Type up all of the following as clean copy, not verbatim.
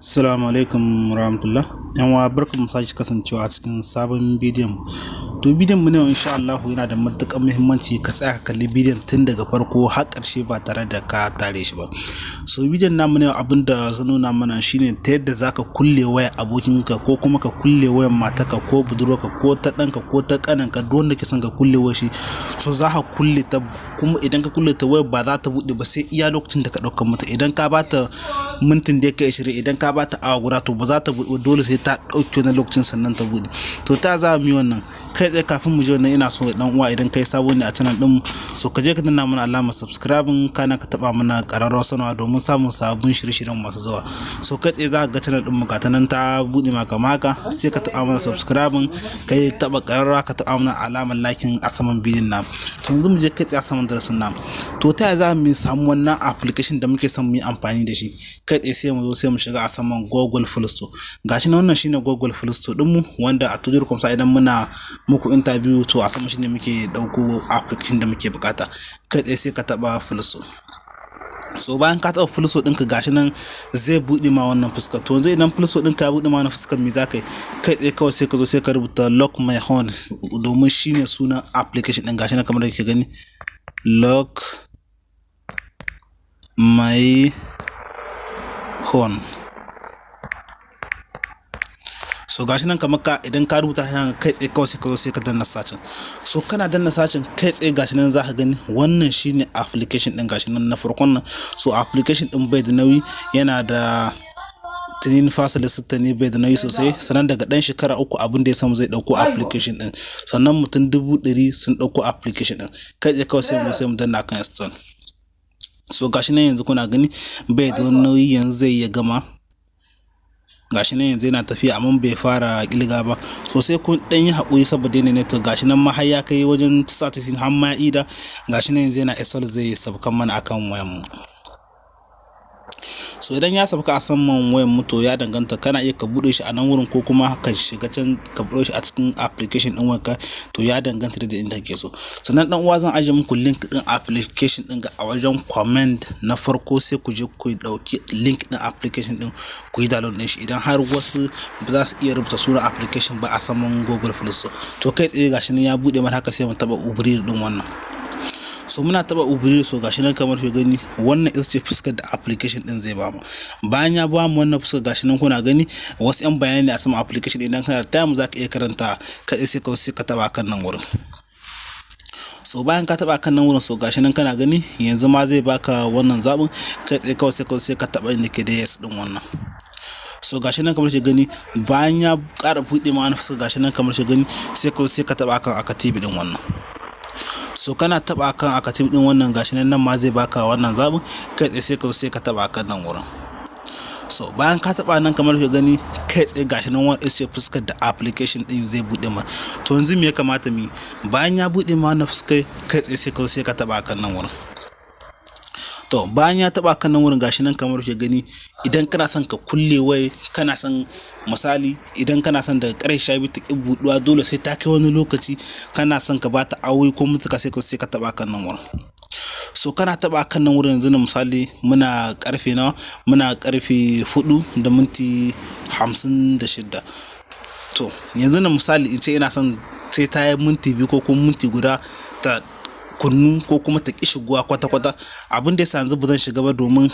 Assalamu alaikum warahmatullah. Yan wa barkamu sake kasancewa a cikin sabon bidiyon mu. To bidiyon mu ne insha Allah yana da matukar muhimmanci ka tsaya ka kalli bidiyon tun daga farko har ƙarshe ba tare da ka tare shi ba. So bidiyon namu ne abinda zan nuna mana shine ta yadda zaka kulle wayar abokinka ko kuma ka kulle wayar matarka ko budurwarka ko ta ɗanka ko ta ƙananka duk wanda ke son ka kulle wayar shi. So za ka kulle ta, kuma idan ka kulle ta wayar ba za ta buɗe ba sai iya lokacin da ka ɗauka mata. Idan ka bata mintin da yake 20, idan ka bata awa guda to ba za ta buɗe, dole sai ta ɗauke wani lokacin sannan ta buɗe. To ta za mu yi wannan kai tsaye. Kafin mu je wannan ina so dan uwa idan kai sabo ne a channel din, so ka je ka danna mana alamar subscribing, kana ka taba mana ƙararrawar sanarwa domin samun sabbin shirye-shiryen masu zuwa. So kai tsaye za ka ga channel din mu ta nan ta buɗe maka haka, sai ka taba mana subscribing, kai taba ƙararrawa, ka taba mana alamar liking a saman bidiyon namu. To yanzu mu je kai tsaye a saman darasin namu. To ta za mu samu wannan application da muke son mu yi amfani da shi? Kai tsaye sai mu zo sai mu shiga a saman Google Play Store. Gashi nan wannan shine Google Play Store din mu, wanda a tudur.com sa idan muna muku interview to a sama shine muke dauko application da muke bukata. Kai tsaye sai ka taba Play Store. So bayan ka taba Play Store ɗinka gashi nan zai buɗe ma wannan fuskar. To yanzu idan Play Store ɗinka ya buɗe ma wannan fuskar, me za ka yi? Kai tsaye kawai sai ka zo sai ka rubuta Lock My Phone, domin shine sunan application ɗin. Gashi nan kamar da kake gani, Lock My Phone. So gashi nan kamar ka idan ka rubuta hanyar kai tsaye kawai sai ka zo sai ka danna sacin. So kana danna sacin kai tsaye gashi nan za ka gani wannan shine application din. Gashi nan na farkon nan. So application din bai da nauyi, yana da 3.6 ne, bai da nauyi sosai. Sannan daga dan shekara 3 abin da ya samu zai dauko application din. Sannan mutum 100,000 sun dauko application din. Kai tsaye kawai sai mu danna kan install. So gashi nan yanzu kuna gani bai da nauyi, yanzu zai ya gama. Gashi nan yanzu yana tafiya amma bai fara kilga ba, so sai kun dan yi hakuri saboda ne to gashi nan ma har ya kai wajen 90 har ma ida. Gashi nan yanzu yana install, zai sabkan mana akan wayan mu. So idan ya sabka a saman wayan mu to ya danganta, kana iya ka bude shi a nan wurin ko kuma ka shiga can ka bude shi a cikin application din wanka, to ya danganta da inda kake so. Sannan dan uwa zan aje muku link din application din a wajen comment na farko, sai ku je ku dauki link din application din ku yi download din shi idan har wasu ba za su iya rubuta sunan application ba a saman Google Play Store. To kai tsaye gashi nan ya bude mana haka, sai mu taba ubrir din wannan. So muna taba ubrir, so gashi nan kamar ku gani wannan ita ce fuskar da application din zai bamu. Bayan ya bamu wannan fuskar gashi nan kuna gani wasu yan bayani a saman application idan kana da time zaka iya karanta, kai sai ka taba kan nan wurin. So bayan ka taba kan nan wurin, so gashi nan kana gani yanzu ma zai baka wannan zabin. Kai tsaye kawai sai ka taba inda ke da yes din wannan. So gashi nan kamar ku gani bayan ya ƙara buɗe ma wannan fuskar, gashi nan kamar ku gani sai ka taba kan akatibi din wannan. So kana taba kan akatib din wannan, gashi nan ma zai baka wannan zabin. Kai tsaye sai ka taba kan nan wurin. So bayan ka taba nan kamar ku gani kai tsaye gashi nan wannan ce fuskar da application din zai bude ma. To yanzu me ya kamata mu yi? Bayan ya bude ma wannan fuskar, kai tsaye sai ka taba kan nan wurin. To bayan ya taba kan nan wurin gashi nan kamar ku gani, idan kana son ka kulle wai, kana son misali idan kana son daga ƙarshe bi ta buɗuwa dole sai ta kai wani lokaci, kana son ka bata awoyi ko mutuka, sai ka taba kan nan wurin. So kana taba kan nan wurin yanzu na misali muna karfe 4:56. To yanzu na misali in ce ina son sai ta yi minti 2 ko kuma minti guda ta kunnu ko kuma ta ki shiguwa kwata-kwata. Abin da yasa yanzu ba zan shiga ba domin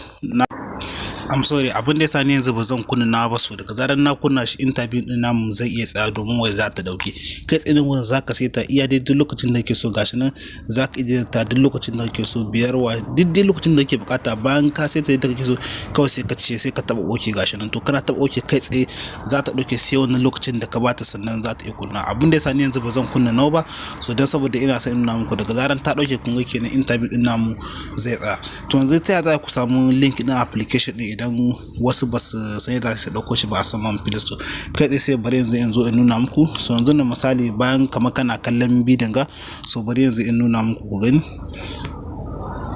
abin da yasa ne yanzu ba zan kunna na ba. So daga zarar na kunna shi interview din namu zai iya tsaya domin wai za ta dauke. Kai tsaye wurin zaka sai ta iya dai duk lokacin da kake so. Gashi nan zaka iya ta duk lokacin da kake so, biyarwa duk lokacin da kake bukata. Bayan ka sai ta yadda kake so kawai sai ka taba oke. Gashi nan to kana taba oke kai tsaye za ta dauke sai wannan lokacin da ka bata sannan za ta iya kunna. Abin da yasa ne yanzu ba zan kunna nawa ba, so dan saboda ina son nuna muku daga zarar ta dauke kun ga kenan interview din namu zai tsaya. To yanzu ta za ku samu link din application din idan wasu ba su san yadda su dauko shi ba a saman Play Store. Kai tsaye sai bari yanzu in zo in nuna muku. So yanzu na misali bayan kamar kana kallon bidiyon ga, so bari yanzu in nuna muku ku gani.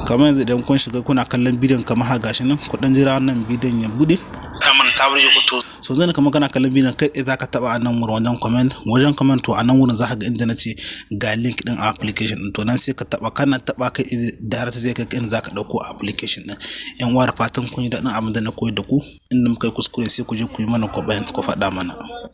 Kamar yanzu idan kun shiga kuna kallon bidiyon kamar haka, gashi nan ku dan jira wannan bidiyon ya bude. so zan kamar kana kallon bidiyon kai za ka taba a nan wurin wajen comment to a nan wurin za ka ga inda na ce ga link din application din, to nan sai ka taba, kana taba kai direct zai kai inda za ka dauko application din. Yan uwa da fatan kun ji daɗin abin da na koyar da ku, inda muka yi kuskure sai ku je ku yi mana comment ku faɗa mana.